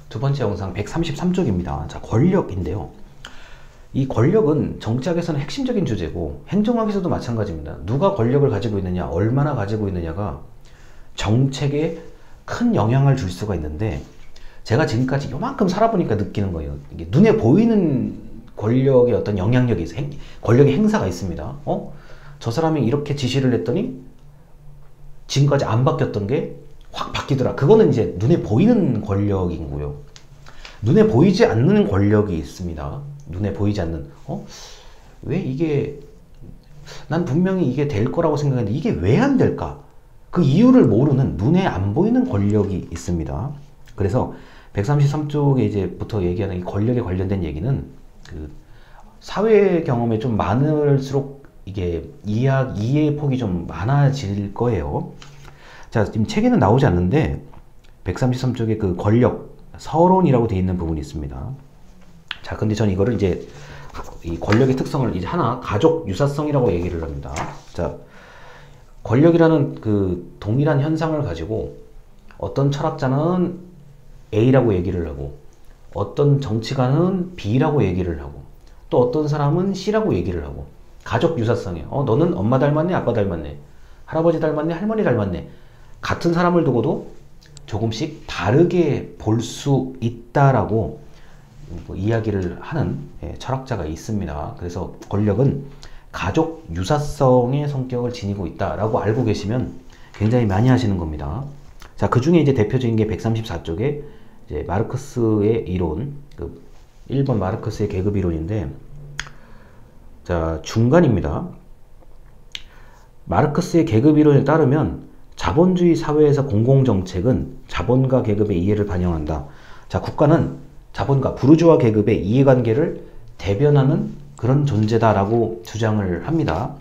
두 번째 영상 133쪽입니다. 자, 권력인데요. 이 권력은 정치학에서는 핵심적인 주제고 행정학에서도 마찬가지입니다. 누가 권력을 가지고 있느냐, 얼마나 가지고 있느냐가 정책에 큰 영향을 줄 수가 있는데, 제가 지금까지 요만큼 살아보니까 느끼는 거예요. 이게 눈에 보이는 권력의 어떤 영향력이 있어요. 권력의 행사가 있습니다. 저 사람이 이렇게 지시를 했더니 지금까지 안 바뀌었던 게 확 바뀌더라. 그거는 이제 눈에 보이는 권력이고요. 눈에 보이지 않는 권력이 있습니다. 눈에 보이지 않는, 왜 이게, 난 분명히 이게 될 거라고 생각했는데 이게 왜 안 될까? 그 이유를 모르는 눈에 안 보이는 권력이 있습니다. 그래서 133쪽에 이제부터 얘기하는 이 권력에 관련된 얘기는 그 사회 경험에 좀 많을수록 이게 이해의 폭이 좀 많아질 거예요. 자, 지금 책에는 나오지 않는데 133쪽에 그 권력 서론이라고 되어 있는 부분이 있습니다. 자, 근데 전 이거를 이제 이 권력의 특성을 이제 하나 가족 유사성이라고 얘기를 합니다. 자, 권력이라는 그 동일한 현상을 가지고 어떤 철학자는 A라고 얘기를 하고 어떤 정치가는 B라고 얘기를 하고 또 어떤 사람은 C라고 얘기를 하고, 가족 유사성이에요. 너는 엄마 닮았네, 아빠 닮았네, 할아버지 닮았네, 할머니 닮았네. 같은 사람을 두고도 조금씩 다르게 볼 수 있다라고 이야기를 하는 철학자가 있습니다. 그래서 권력은 가족 유사성의 성격을 지니고 있다라고 알고 계시면 굉장히 많이 하시는 겁니다. 자, 그 중에 이제 대표적인 게 134쪽에 이제 마르크스의 이론, 그 1번 마르크스의 계급 이론인데, 자, 중간입니다. 마르크스의 계급 이론에 따르면 자본주의 사회에서 공공정책은 자본가 계급의 이해를 반영한다. 자, 국가는 자본가, 부르주아 계급의 이해관계를 대변하는 그런 존재다라고 주장을 합니다.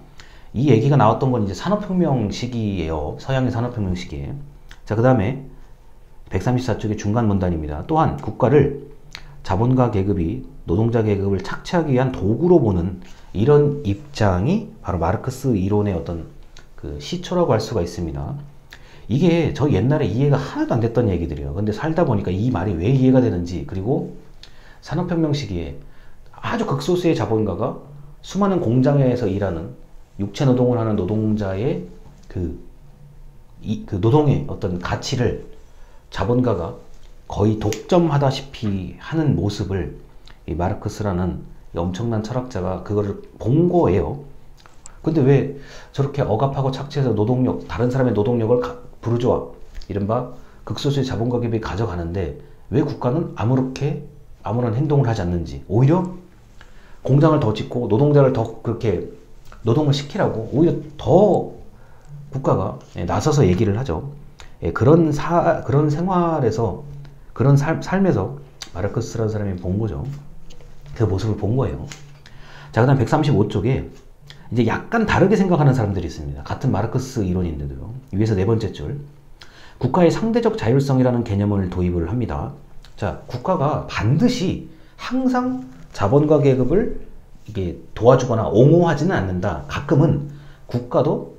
이 얘기가 나왔던 건 이제 산업혁명 시기예요. 서양의 산업혁명 시기에. 자, 그 다음에 134쪽의 중간 문단입니다. 또한 국가를 자본가 계급이 노동자 계급을 착취하기 위한 도구로 보는 이런 입장이 바로 마르크스 이론의 어떤 그 시초라고 할 수가 있습니다. 이게 저 옛날에 이해가 하나도 안 됐던 얘기들이에요. 근데 살다 보니까 이 말이 왜 이해가 되는지, 그리고 산업혁명 시기에 아주 극소수의 자본가가 수많은 공장에서 일하는 육체 노동을 하는 노동자의 그 노동의 어떤 가치를 자본가가 거의 독점하다시피 하는 모습을 이 마르크스라는 이 엄청난 철학자가 그거를 본 거예요. 근데 왜 저렇게 억압하고 착취해서 노동력, 다른 사람의 노동력을 부르주아, 이른바 극소수의 자본가 계급이 가져가는데 왜 국가는 아무런 행동을 하지 않는지, 오히려 공장을 더 짓고 노동자를 더 그렇게 노동을 시키라고 오히려 더 국가가 나서서 얘기를 하죠. 그런 생활에서, 그런 삶에서 마르크스라는 사람이 본 거죠. 그 모습을 본 거예요. 자, 그 다음 135쪽에 이제 약간 다르게 생각하는 사람들이 있습니다. 같은 마르크스 이론인데도요. 위에서 네 번째 줄, 국가의 상대적 자율성이라는 개념을 도입을 합니다. 자, 국가가 반드시 항상 자본가 계급을 이게 도와주거나 옹호하지는 않는다. 가끔은 국가도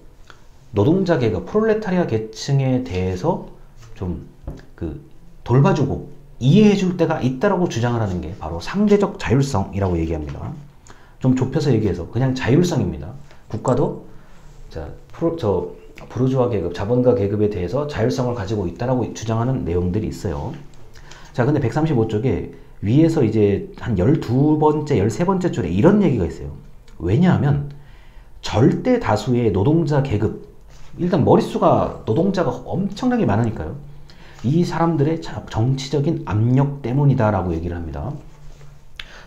노동자 계급, 프롤레타리아 계층에 대해서 좀 돌봐주고 이해해줄 때가 있다라고 주장을 하는 게 바로 상대적 자율성이라고 얘기합니다. 좀 좁혀서 얘기해서 그냥 자율성입니다. 국가도 부르주아 계급, 자본가 계급에 대해서 자율성을 가지고 있다라고 주장하는 내용들이 있어요. 자, 근데 135쪽에 위에서 이제 한 12번째, 13번째 줄에 이런 얘기가 있어요. 왜냐하면 절대 다수의 노동자 계급, 일단 머릿수가 노동자가 엄청나게 많으니까요. 이 사람들의 정치적인 압력 때문이다라고 얘기를 합니다.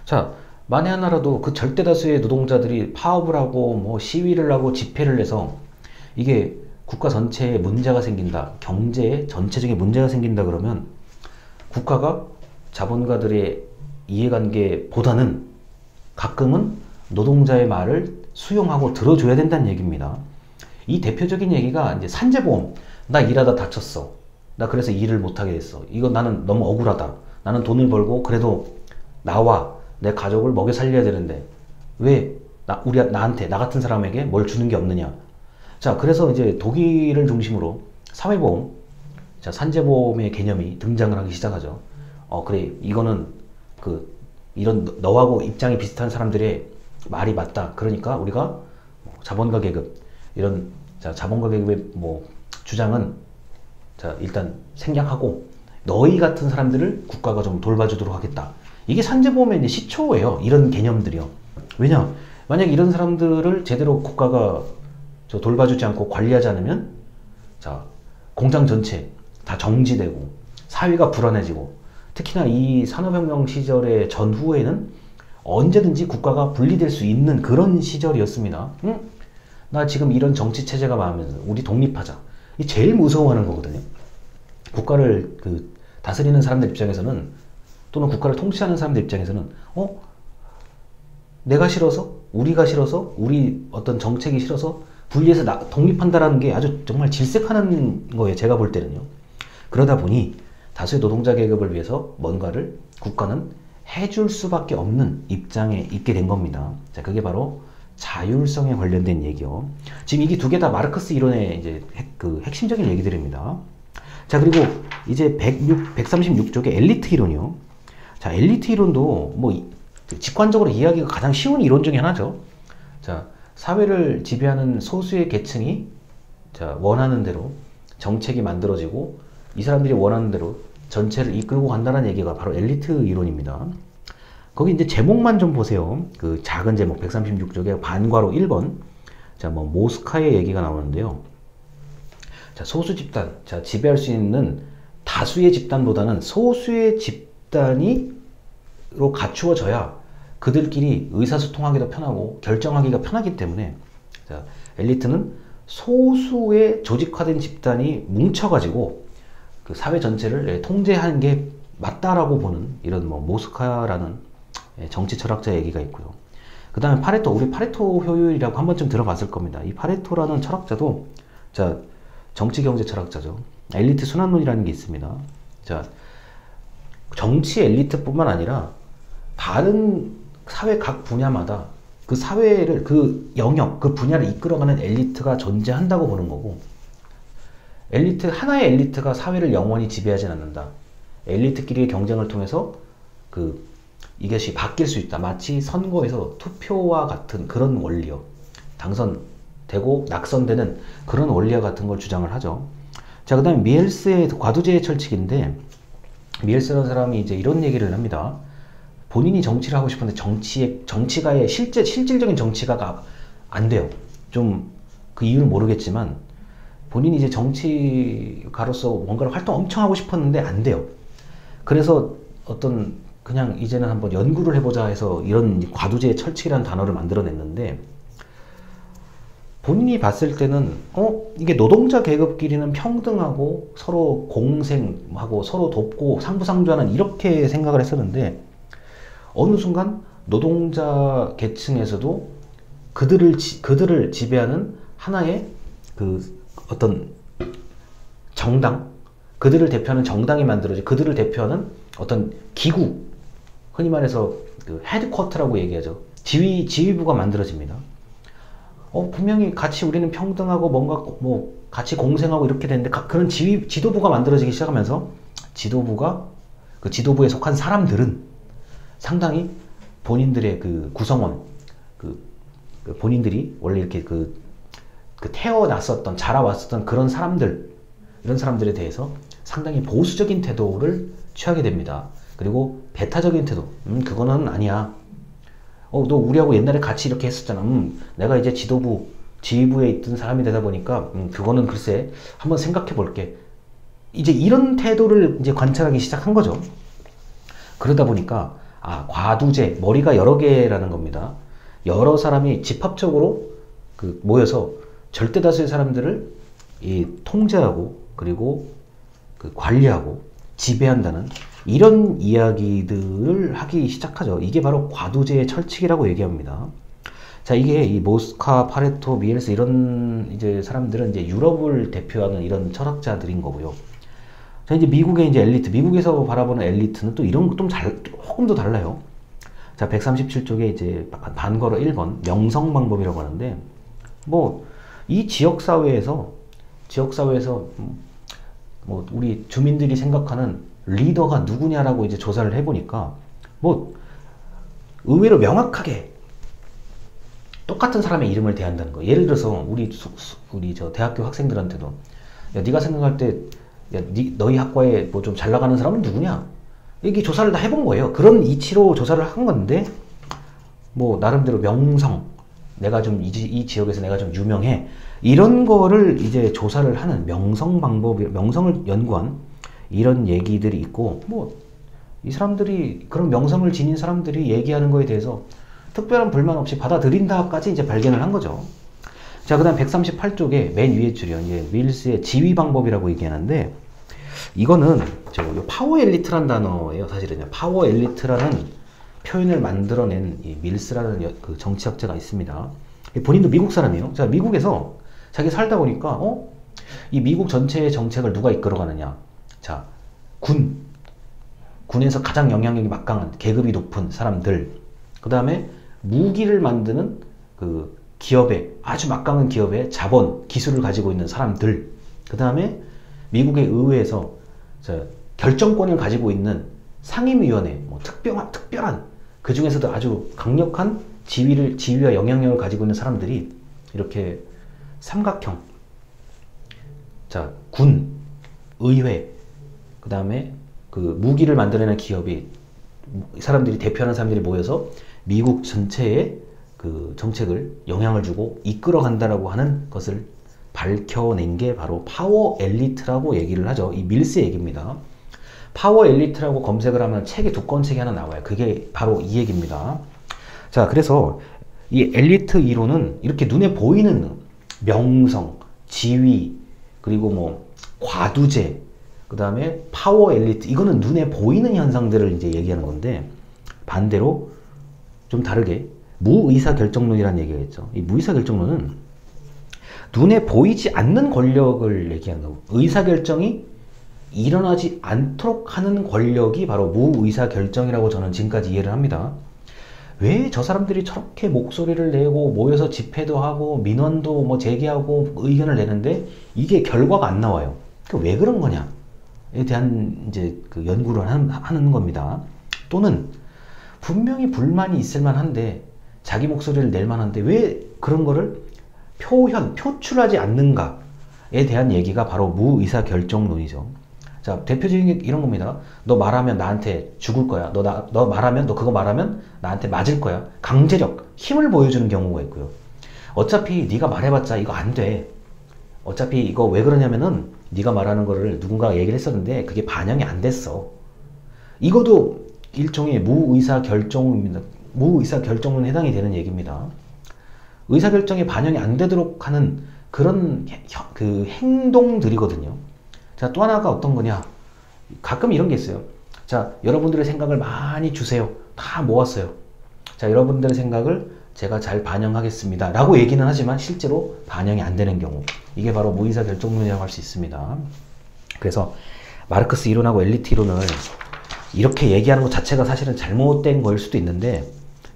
자, 만에 하나라도 그 절대 다수의 노동자들이 파업을 하고 뭐 시위를 하고 집회를 해서 이게 국가 전체에 문제가 생긴다, 경제에 전체적인 문제가 생긴다 그러면 국가가 자본가들의 이해관계보다는 가끔은 노동자의 말을 수용하고 들어줘야 된다는 얘기입니다. 이 대표적인 얘기가 이제 산재보험. 나 일하다 다쳤어. 나 그래서 일을 못하게 됐어. 이거 나는 너무 억울하다. 나는 돈을 벌고 그래도 내 가족을 먹여 살려야 되는데 왜 나한테, 나 같은 사람에게 뭘 주는 게 없느냐. 자, 그래서 이제 독일을 중심으로 사회보험, 자, 산재보험의 개념이 등장을 하기 시작하죠. 그래, 이거는 이런 너하고 입장이 비슷한 사람들의 말이 맞다. 그러니까 우리가 자본가 계급, 이런, 자, 자본가 계급의 주장은, 자, 일단 생략하고, 너희 같은 사람들을 국가가 좀 돌봐주도록 하겠다. 이게 산재보험의 이제 시초예요. 이런 개념들이요. 왜냐? 만약 이런 사람들을 제대로 국가가 돌봐주지 않고 관리하지 않으면, 자, 공장 전체 다 정지되고, 사회가 불안해지고, 특히나 이 산업혁명 시절의 전후에는 언제든지 국가가 분리될 수 있는 그런 시절이었습니다. 응? 나 지금 이런 정치 체제가 마음에 들어. 우리 독립하자. 이 제일 무서워하는 거거든요. 국가를 다스리는 사람들 입장에서는, 또는 국가를 통치하는 사람들 입장에서는, 내가 싫어서, 우리가 싫어서, 우리 어떤 정책이 싫어서 분리해서 독립한다라는 게 아주 정말 질색하는 거예요. 제가 볼 때는요. 그러다 보니 다수의 노동자 계급을 위해서 뭔가를 국가는 해줄 수밖에 없는 입장에 있게 된 겁니다. 자, 그게 바로 자율성에 관련된 얘기요. 지금 이게 두 개 다 마르크스 이론의 이제 핵심적인 얘기들입니다. 자, 그리고 이제 136쪽의 엘리트 이론이요. 자, 엘리트 이론도 직관적으로 이해하기가 가장 쉬운 이론 중에 하나죠. 자, 사회를 지배하는 소수의 계층이, 자, 원하는 대로 정책이 만들어지고, 이 사람들이 원하는 대로 전체를 이끌고 간다는 얘기가 바로 엘리트 이론입니다. 거기 이제 제목만 좀 보세요. 그 작은 제목 136쪽에 반괄호 1번. 자, 모스카의 얘기가 나오는데요. 자, 소수 집단. 자, 지배할 수 있는 다수의 집단보다는 소수의 집단이로 갖추어져야 그들끼리 의사소통하기도 편하고 결정하기가 편하기 때문에, 자, 엘리트는 소수의 조직화된 집단이 뭉쳐가지고 그 사회 전체를 통제하는 게 맞다라고 보는 이런 모스카라는 정치 철학자 얘기가 있고요. 그 다음에 우리 파레토 효율이라고 한 번쯤 들어봤을 겁니다. 이 파레토라는 철학자도, 자, 정치 경제 철학자죠. 엘리트 순환론이라는 게 있습니다. 자, 정치 엘리트뿐만 아니라 다른 사회 각 분야마다 그 사회를, 그 영역, 그 분야를 이끌어가는 엘리트가 존재한다고 보는 거고, 하나의 엘리트가 사회를 영원히 지배하진 않는다. 엘리트끼리의 경쟁을 통해서 이것이 바뀔 수 있다. 마치 선거에서 투표와 같은 그런 원리요. 당선되고 낙선되는 그런 원리와 같은 걸 주장을 하죠. 자, 그 다음에 미엘스의 과두제의 철칙인데, 미엘스라는 사람이 이제 이런 얘기를 합니다. 본인이 정치를 하고 싶은데 정치가의 실질적인 정치가가 안 돼요. 좀 그 이유는 모르겠지만 본인이 이제 정치가로서 뭔가를 활동 엄청 하고 싶었는데 안 돼요. 그래서 그냥 이제는 한번 연구를 해보자 해서 이런 과두제의 철칙이라는 단어를 만들어냈는데, 본인이 봤을 때는 이게 노동자 계급끼리는 평등하고 서로 공생하고 서로 돕고 상부상조하는, 이렇게 생각을 했었는데, 어느 순간 노동자 계층에서도 그들을 지배하는 하나의 어떤 정당, 그들을 대표하는 정당이 만들어지, 그들을 대표하는 어떤 기구, 흔히 말해서 헤드쿼터라고 얘기하죠. 지휘부가 만들어집니다. 분명히 같이 우리는 평등하고 뭔가 같이 공생하고 이렇게 되는데, 그런 지도부가 만들어지기 시작하면서 그 지도부에 속한 사람들은 상당히 본인들의 구성원, 본인들이 원래 이렇게 태어났었던, 자라왔었던 이런 사람들에 대해서 상당히 보수적인 태도를 취하게 됩니다. 그리고 배타적인 태도, 그거는 아니야. 너 우리하고 옛날에 같이 이렇게 했었잖아. 내가 이제 지휘부에 있던 사람이 되다 보니까, 그거는 글쎄, 한번 생각해 볼게. 이제 이런 태도를 이제 관찰하기 시작한 거죠. 그러다 보니까, 과두제, 머리가 여러 개라는 겁니다. 여러 사람이 집합적으로 모여서 절대 다수의 사람들을 통제하고, 그리고 관리하고 지배한다는 이런 이야기들을 하기 시작하죠. 이게 바로 과두제의 철칙이라고 얘기합니다. 자, 이게 이 모스카, 파레토, 미엘스 이런 이제 사람들은 이제 유럽을 대표하는 이런 철학자들인 거고요. 자, 이제 미국의 이제 엘리트, 미국에서 바라보는 엘리트는 또 이런 거 조금 더 달라요. 자, 137쪽에 이제 반괄호 1번 명성 방법이라고 하는데, 이 지역사회에서 우리 주민들이 생각하는 리더가 누구냐라고 이제 조사를 해보니까 뭐 의외로 명확하게 똑같은 사람의 이름을 대한다는 거. 예를 들어서 우리 저 대학교 학생들한테도 야 네가 생각할 때 야, 너희 학과에 뭐 좀 잘 나가는 사람은 누구냐? 이게 조사를 다 해본 거예요. 그런 이치로 조사를 한 건데 뭐 나름대로 명성, 내가 좀 이 지역에서 내가 좀 유명해, 이런 거를 이제 조사를 하는 명성 방법, 명성을 연구한 이런 얘기들이 있고, 뭐 이 사람들이 그런 명성을 지닌 사람들이 얘기하는 거에 대해서 특별한 불만 없이 받아들인다까지 이제 발견을 한 거죠. 자, 그 다음 138쪽에 맨 위에 줄이요. 이제 밀스의 지휘 방법이라고 얘기하는데, 이거는 저 파워 엘리트란 단어예요. 사실은요. 파워 엘리트라는 표현을 만들어낸 이 밀스라는 그 정치학자가 있습니다. 본인도 미국 사람이에요. 자, 미국에서 자기 살다 보니까 이 미국 전체의 정책을 누가 이끌어가느냐. 자, 군에서 가장 영향력이 막강한 계급이 높은 사람들, 그 다음에 무기를 만드는 그 기업에, 아주 막강한 기업의 자본, 기술을 가지고 있는 사람들, 그 다음에 미국의 의회에서 결정권을 가지고 있는 상임위원회, 뭐 특별한 그 중에서도 아주 강력한 지위와 영향력을 가지고 있는 사람들이 이렇게 삼각형, 자, 군, 의회, 그 다음에 그 무기를 만들어내는 기업이, 사람들이 대표하는 사람들이 모여서 미국 전체의 그 정책을 영향을 주고 이끌어 간다라고 하는 것을 밝혀낸 게 바로 파워 엘리트라고 얘기를 하죠. 이 밀스 얘기입니다. 파워 엘리트라고 검색을 하면 책이 두꺼운 책이 하나 나와요. 그게 바로 이 얘기입니다. 자, 그래서 이 엘리트 이론은 이렇게 눈에 보이는 명성, 지위, 그리고 뭐 과두제, 그 다음에 파워 엘리트, 이거는 눈에 보이는 현상들을 이제 얘기하는 건데, 반대로 좀 다르게 무의사결정론이라는 얘기가 있죠. 이 무의사결정론은 눈에 보이지 않는 권력을 얘기하는 거고, 의사결정이 일어나지 않도록 하는 권력이 바로 무의사결정이라고 저는 지금까지 이해를 합니다. 왜 저 사람들이 저렇게 목소리를 내고 모여서 집회도 하고 민원도 뭐 제기하고 의견을 내는데 이게 결과가 안 나와요? 왜 그런 거냐에 대한 이제 그 연구를 하는 겁니다. 또는 분명히 불만이 있을 만한데, 자기 목소리를 낼 만한데 왜 그런 거를 표출하지 않는가에 대한 얘기가 바로 무의사결정론이죠. 자, 대표적인 게 이런 겁니다. 너 말하면 나한테 죽을 거야. 너 말하면, 너 그거 말하면 나한테 맞을 거야. 강제력, 힘을 보여주는 경우가 있고요. 어차피 네가 말해봤자 이거 안 돼. 어차피 이거 왜 그러냐면은 네가 말하는 거를 누군가가 얘기를 했었는데 그게 반영이 안 됐어. 이것도 일종의 무의사결정입니다. 무의사결정론에 해당이 되는 얘기입니다. 의사결정이 반영이 안 되도록 하는 그런 그 행동들이거든요. 자, 또 하나가 어떤 거냐. 가끔 이런 게 있어요. 자, 여러분들의 생각을 많이 주세요. 다 모았어요. 자, 여러분들의 생각을 제가 잘 반영하겠습니다 라고 얘기는 하지만 실제로 반영이 안 되는 경우, 이게 바로 무의사결정론이라고 할 수 있습니다. 그래서 마르크스 이론하고 엘리트 이론을 이렇게 얘기하는 것 자체가 사실은 잘못된 거일 수도 있는데,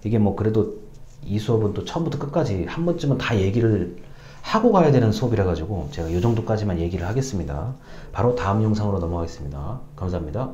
이게 뭐 그래도 이 수업은 또 처음부터 끝까지 한 번쯤은 다 얘기를 하고 가야 되는 수업이라 가지고 제가 이 정도까지만 얘기를 하겠습니다. 바로 다음 영상으로 넘어가겠습니다. 감사합니다.